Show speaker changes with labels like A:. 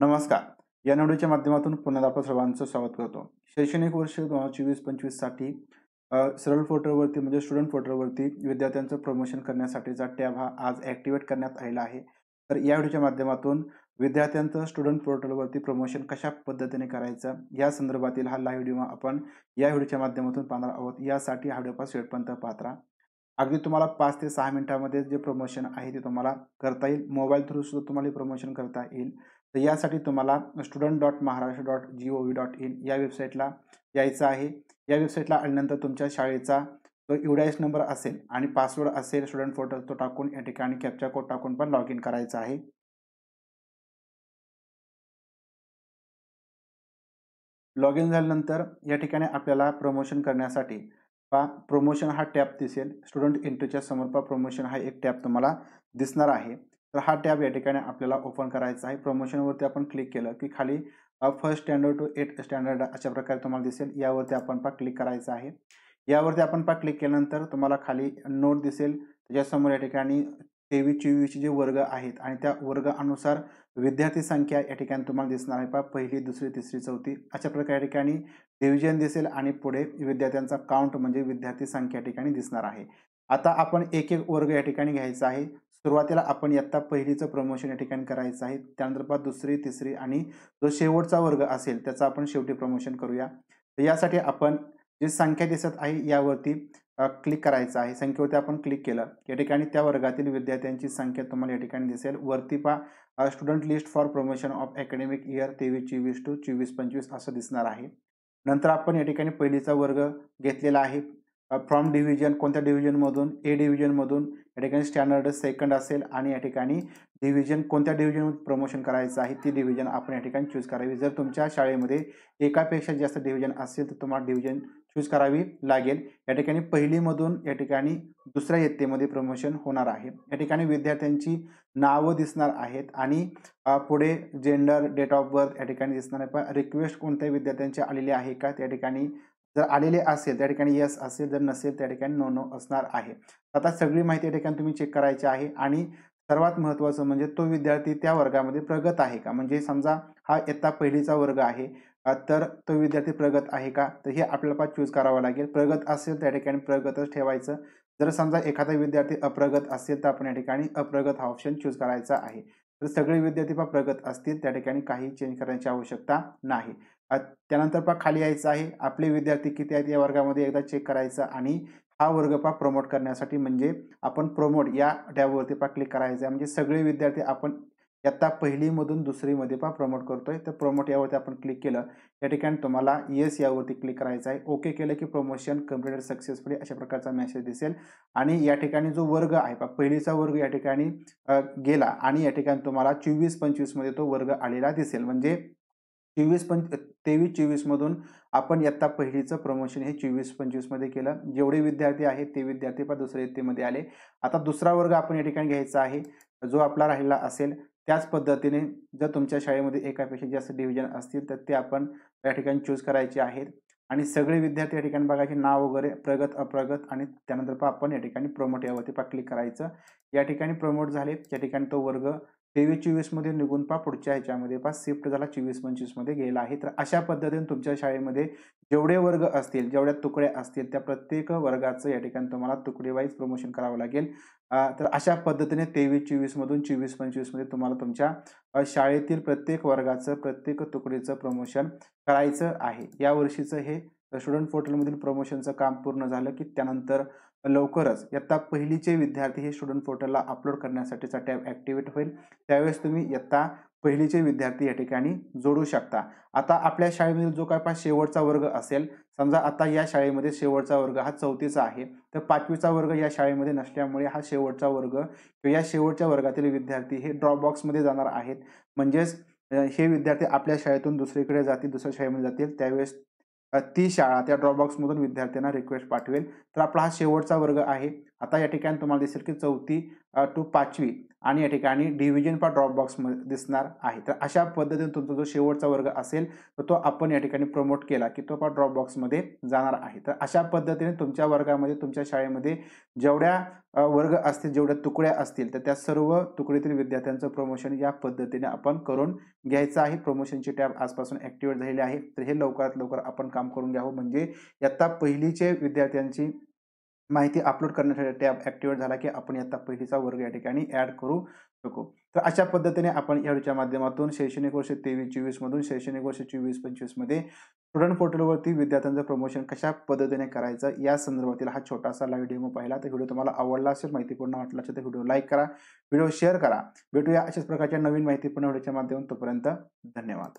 A: नमस्कार. या निवडीच्या माध्यमातून पुन्हा आपलं सर्वांचं स्वागत करतो. शैक्षणिक वर्ष 2024-25 साठी सरळ पोर्टलवरती म्हणजे स्टुडंट पोर्टलवरती विद्यार्थ्यांचं प्रमोशन करण्यासाठीचा टॅब हा आज ॲक्टिव्हेट करण्यात आलेला आहे. तर या व्हिडिओच्या माध्यमातून विद्यार्थ्यांचं स्टुडंट पोर्टलवरती प्रमोशन कशा पद्धतीने करायचं या संदर्भातील हा लाईव्ह व्हिडिओ आपण या व्हिडिओच्या माध्यमातून पाहणार आहोत. यासाठी हा व्हिडिओ शेवटपर्यंत पाहत राहा. अगदी तुम्हाला 5 ते 6 मिनिटांमध्ये जे प्रमोशन आहे ते तुम्हाला करता येईल. मोबाईल थ्रू सुद्धा तुम्हाला हे प्रमोशन करता येईल. तर यासाठी तुम्हाला student.maharashtra.gov.in या वेबसाईटला यायचं आहे. या वेबसाईटला आल्यानंतर तुमच्या शाळेचा जो UDIS नंबर असेल आणि पासवर्ड असेल स्टुडंट पोर्टल तो टाकून या ठिकाणी कॅप्चा कोड टाकून पण लॉग इन करायचं आहे. लॉग इन झाल्यानंतर या ठिकाणी आपल्याला प्रमोशन करण्यासाठी पहा प्रमोशन हा टॅब दिसेल. स्टुडंट एंट्रीच्या समोर पहा प्रमोशन हा एक टॅब तुम्हाला दिसणार आहे. तर हा टॅब या ठिकाणी आपल्याला ओपन करायचा आहे. प्रमोशनवरती आपण क्लिक केलं की खाली first standard to 8th standard अशा प्रकारे तुम्हाला दिसेल. यावरती आपण पहा क्लिक करायचं आहे. यावरती आपण पहा क्लिक केल्यानंतर तुम्हाला खाली नोट दिसेल. त्याच्यासमोर या ठिकाणी 23-24 जे वर्ग आहेत आणि त्या वर्गानुसार विद्यार्थी संख्या या ठिकाणी तुम्हाला दिसणार आहे. पहा पहिली, दुसरी, तिसरी, चौथी अशा प्रकारे या ठिकाणी डिव्हिजन दिसेल आणि पुढे विद्यार्थ्यांचा काउंट म्हणजे विद्यार्थी संख्या या ठिकाणी दिसणार आहे. आता आपण एक एक वर्ग या ठिकाणी घ्यायचा आहे. सुरुवातीला आपण इयत्ता पहिलीचं प्रमोशन या ठिकाणी करायचं आहे. त्यानंतर पहा दुसरी, तिसरी आणि जो शेवटचा वर्ग असेल त्याचं आपण शेवटी प्रमोशन करूया. तर यासाठी आपण जी संख्या दिसत आहे यावरती क्लिक करायचं आहे. संख्येवरती आपण क्लिक केलं या ठिकाणी त्या वर्गातील विद्यार्थ्यांची संख्या तुम्हाला या ठिकाणी दिसेल. वरती पहा student list for promotion of academic year 23-24 to 24-25 असं दिसणार आहे. नंतर आपण या ठिकाणी पहिलीचा वर्ग घेतलेला आहे. फ्रॉम डिव्हिजन कोणत्या डिव्हिजनमधून ए डिव्हिजनमधून या ठिकाणी स्टँडर्ड सेकंड असेल आणि या ठिकाणी डिव्हिजन कोणत्या डिव्हिजनमध्ये प्रमोशन करायचं आहे ती डिव्हिजन आपण या ठिकाणी चूज करावी. जर तुमच्या शाळेमध्ये एकापेक्षा जास्त डिव्हिजन असेल तर तुम्हाला डिव्हिजन चूज करावी लागेल. या ठिकाणी पहिलीमधून या ठिकाणी दुसऱ्या इयत्तेमध्ये प्रमोशन होणार आहे. या ठिकाणी विद्यार्थ्यांची नावं दिसणार आहेत आणि पुढे जेंडर, डेट ऑफ बर्थ या ठिकाणी दिसणार आहे. पण रिक्वेस्ट कोणत्या विद्यार्थ्यांची आलेली आहे का त्या ठिकाणी जर आलेले असेल त्या ठिकाणी येस असेल, जर नसेल त्या ठिकाणी नो नो असणार आहे. आता सगळी माहिती या ठिकाणी तुम्ही चेक करायची आहे आणि सर्वात महत्त्वाचं म्हणजे तो विद्यार्थी त्या वर्गामध्ये प्रगत आहे का? म्हणजे समजा हा इयत्ता पहिलीचा वर्ग आहे तर तो विद्यार्थी प्रगत आहे का? तर हे आपल्याला चूज करावं लागेल. प्रगत असेल त्या ठिकाणी प्रगतच ठेवायचं. जर समजा एखादा विद्यार्थी अप्रगत असेल तर आपण या ठिकाणी अप्रगत हा ऑप्शन चूज करायचा आहे. तर सगळे विद्यार्थी प्रगत असतील त्या ठिकाणी काही चेंज करण्याची आवश्यकता नाही. त्यानंतर खाली यायचं आहे. आपले विद्यार्थी किती आहेत या वर्गामध्ये एकदा चेक करायचं आणि हा वर्ग प्रमोट करण्यासाठी म्हणजे आपण प्रमोट या टॅबवरती क्लिक करायचं आहे. म्हणजे सगळे विद्यार्थी आपण इयत्ता पहिलीमधून दुसरीमध्ये प्रमोट करतोय. तर प्रमोट यावरती आपण क्लिक केलं. या ठिकाणी तुम्हाला येस यावरती क्लिक करायचं आहे. ओके केलं की प्रमोशन कंप्लीटेड सक्सेसफुली अशा प्रकारचा मेसेज दिसेल आणि या ठिकाणी जो वर्ग आहे पहिलीचा वर्ग या ठिकाणी गेला आणि या ठिकाणी तुम्हाला 24-25 मध्ये तो वर्ग आलेला दिसेल. म्हणजे 23-24 मधून आपण इयत्ता पहिलीचं प्रमोशन हे 24-25 मध्ये केलं. जेवढे विद्यार्थी आहेत ते विद्यार्थी दुसऱ्या इयत्तेमध्ये आले. आता दुसरा वर्ग आपण या ठिकाणी घ्यायचा आहे. जो आपला राहिला असेल त्याच पद्धतीने जर तुमच्या शाळेमध्ये एकापेक्षा जास्त डिव्हिजन असतील तर ते आपण या ठिकाणी चूज करायचे आहेत आणि सगळे विद्यार्थी या ठिकाणी बघायचे नाव वगैरे प्रगत, अप्रगत आणि त्यानंतर आपण या ठिकाणी प्रमोट यावरती क्लिक करायचं. या ठिकाणी प्रमोट झाले. या ठिकाणी तो वर्ग 23-24 मध्ये निघून पुढच्या ह्याच्यामध्ये शिफ्ट झाला 24-25 मध्ये गेला आहे. तर अशा पद्धतीने तुमच्या शाळेमध्ये जेवढे वर्ग असतील, जेवढ्या तुकड्या असतील त्या प्रत्येक वर्गाचं या ठिकाणी तुम्हाला तुकडे वाईज प्रमोशन करावं लागेल. तर अशा पद्धतीने 23-24 मधून 24-25 मध्ये तुम्हाला तुमच्या शाळेतील प्रत्येक वर्गाचं, प्रत्येक तुकडीचं प्रमोशन करायचं आहे. या वर्षीचं हे स्टुडंट पोर्टलमधील प्रमोशनचं काम पूर्ण झालं की त्यानंतर लवकरच इयत्ता पहिलीचे विद्यार्थी हे स्टुडंट पोर्टलला अपलोड करण्यासाठीचा टॅब ॲक्टिव्हेट होईल. त्यावेळेस तुम्ही इयत्ता पहिलीचे विद्यार्थी या ठिकाणी जोडू शकता. आता आपल्या शाळेमधील जो काय शेवटचा वर्ग असेल, समजा आता या शाळेमध्ये शेवटचा वर्ग हा 4थीचा आहे, तर 5वीचा वर्ग या शाळेमध्ये नसल्यामुळे हा शेवटचा वर्ग किंवा या शेवटच्या वर्गातील विद्यार्थी हे ड्रॉप बॉक्समध्ये जाणार आहेत. म्हणजेच हे विद्यार्थी आपल्या शाळेतून दुसरीकडे जातील, दुसऱ्या शाळेमध्ये जातील त्यावेळेस ती शाळा त्या ड्रॉप बॉक्समधून विद्यार्थ्यांना रिक्वेस्ट पाठवेल. तर आपला हा शेवटचा वर्ग आहे. आता या ठिकाणी तुम्हाला दिसेल की 4थी टू 5वी आणि या ठिकाणी डिव्हिजन पहा ड्रॉप बॉक्समध्ये दिसणार आहे. तर अशा पद्धतीने तुमचा जो शेवटचा वर्ग असेल तर तो आपण या ठिकाणी प्रमोट केला की तो पहा ड्रॉप बॉक्समध्ये जाणार आहे. तर अशा पद्धतीने तुमच्या वर्गामध्ये तुमच्या शाळेमध्ये जेवढ्या वर्ग असतील, जेवढ्या तुकड्या असतील, तर त्या सर्व तुकडीतील विद्यार्थ्यांचं प्रमोशन या पद्धतीने आपण करून घ्यायचं आहे. प्रमोशनची टॅब आजपासून ॲक्टिव्हेट झालेली आहे. तर हे लवकरात लवकर आपण काम करून घ्यावं, म्हणजे इयत्ता पहिलीचे विद्यार्थ्यांची माहिती अपलोड करण्यासाठी टॅब ॲक्टिव्हेट झाला की आपण इयत्ता पहिलीचा वर्ग या ठिकाणी ॲड करू शकू. तर अशा पद्धतीने आपण या व्हिडिओच्या माध्यमातून शैक्षणिक वर्ष 23-24 मधून शैक्षणिक वर्ष 24-25 मध्ये स्टुडंट पोर्टलवरती विद्यार्थ्यांचं प्रमोशन कशा पद्धतीने करायचं या संदर्भातील हा छोटासा लाईव्ह डेमो पाहिला. तर व्हिडिओ तुम्हाला आवडला असेल, माहितीपूर्ण वाटला असेल तर व्हिडिओ लाईक करा, व्हिडिओ शेअर करा. भेटूया अशाच प्रकारच्या नवीन माहितीपूर्ण व्हिडिओच्या माध्यमातून. तोपर्यंत धन्यवाद.